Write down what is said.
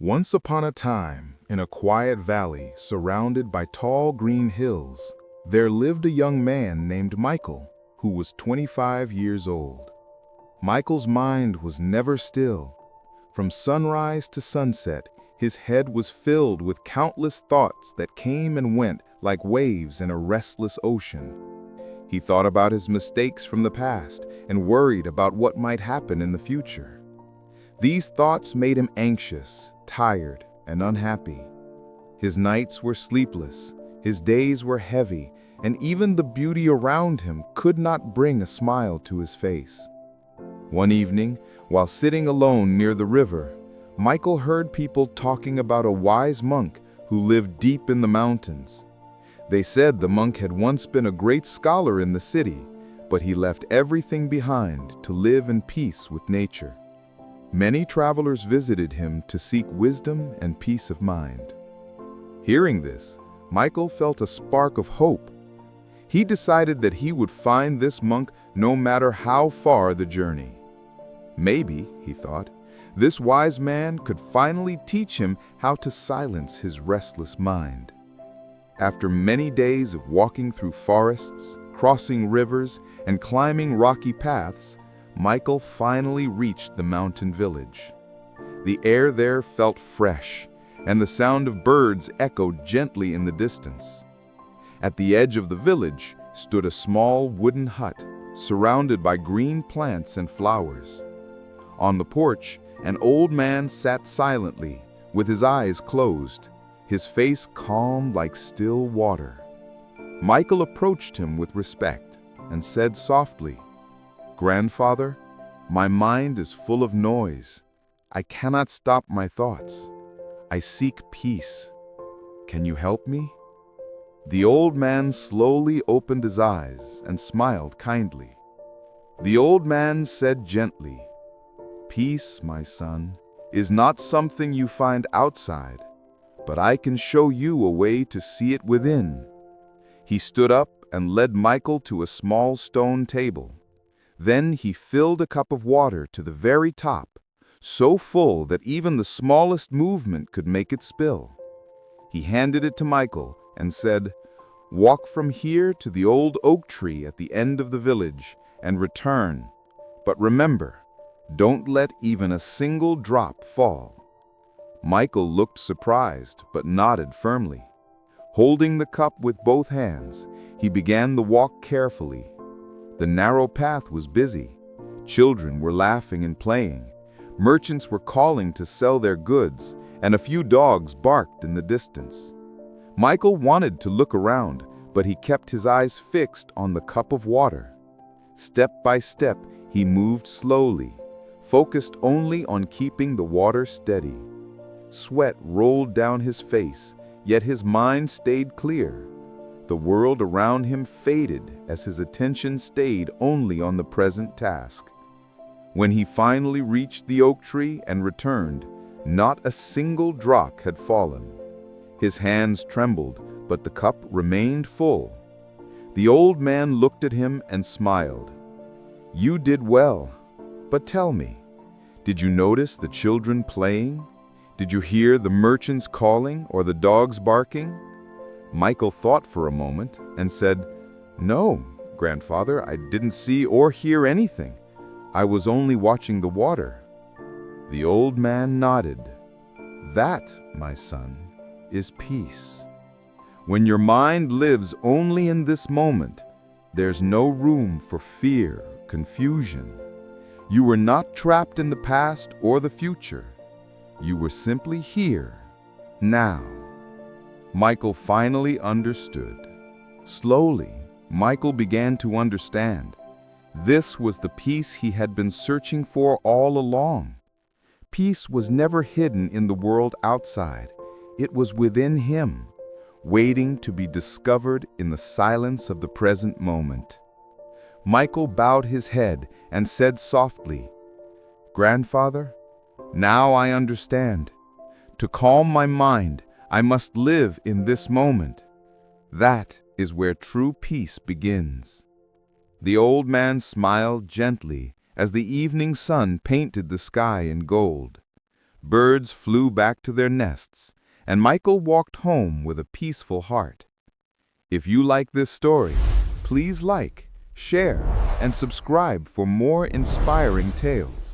Once upon a time, in a quiet valley surrounded by tall green hills, there lived a young man named Michael, who was 25 years old. Michael's mind was never still. From sunrise to sunset, his head was filled with countless thoughts that came and went like waves in a restless ocean. He thought about his mistakes from the past and worried about what might happen in the future. These thoughts made him anxious, tired, and unhappy. His nights were sleepless, his days were heavy, and even the beauty around him could not bring a smile to his face. One evening, while sitting alone near the river, Michael heard people talking about a wise monk who lived deep in the mountains. They said the monk had once been a great scholar in the city, but he left everything behind to live in peace with nature. Many travelers visited him to seek wisdom and peace of mind. Hearing this, Michael felt a spark of hope. He decided that he would find this monk no matter how far the journey. Maybe, he thought, this wise man could finally teach him how to silence his restless mind. After many days of walking through forests, crossing rivers, and climbing rocky paths, Michael finally reached the mountain village. The air there felt fresh, and the sound of birds echoed gently in the distance. At the edge of the village stood a small wooden hut, surrounded by green plants and flowers. On the porch, an old man sat silently, with his eyes closed, his face calm like still water. Michael approached him with respect and said softly, "Grandfather, my mind is full of noise. I cannot stop my thoughts. I seek peace. Can you help me?" The old man slowly opened his eyes and smiled kindly. The old man said gently, "Peace, my son, is not something you find outside, but I can show you a way to see it within." He stood up and led Michael to a small stone table. Then he filled a cup of water to the very top, so full that even the smallest movement could make it spill. He handed it to Michael and said, "Walk from here to the old oak tree at the end of the village and return. But remember, don't let even a single drop fall." Michael looked surprised but nodded firmly. Holding the cup with both hands, he began the walk carefully. The narrow path was busy. Children were laughing and playing. Merchants were calling to sell their goods, and a few dogs barked in the distance. Michael wanted to look around, but he kept his eyes fixed on the cup of water. Step by step, he moved slowly, focused only on keeping the water steady. Sweat rolled down his face, yet his mind stayed clear. The world around him faded as his attention stayed only on the present task. When he finally reached the oak tree and returned, not a single drop had fallen. His hands trembled, but the cup remained full. The old man looked at him and smiled. "You did well, but tell me, did you notice the children playing? Did you hear the merchants calling or the dogs barking?" Michael thought for a moment and said, "No, Grandfather, I didn't see or hear anything. I was only watching the water." The old man nodded. "That, my son, is peace. When your mind lives only in this moment, there's no room for fear, confusion. You were not trapped in the past or the future. You were simply here, now." Michael finally understood. Slowly, Michael began to understand. This was the peace he had been searching for all along. Peace was never hidden in the world outside. It was within him, waiting to be discovered in the silence of the present moment. Michael bowed his head and said softly, "Grandfather, now I understand. To calm my mind, I must live in this moment. That is where true peace begins." The old man smiled gently as the evening sun painted the sky in gold. Birds flew back to their nests, and Michael walked home with a peaceful heart. If you like this story, please like, share, and subscribe for more inspiring tales.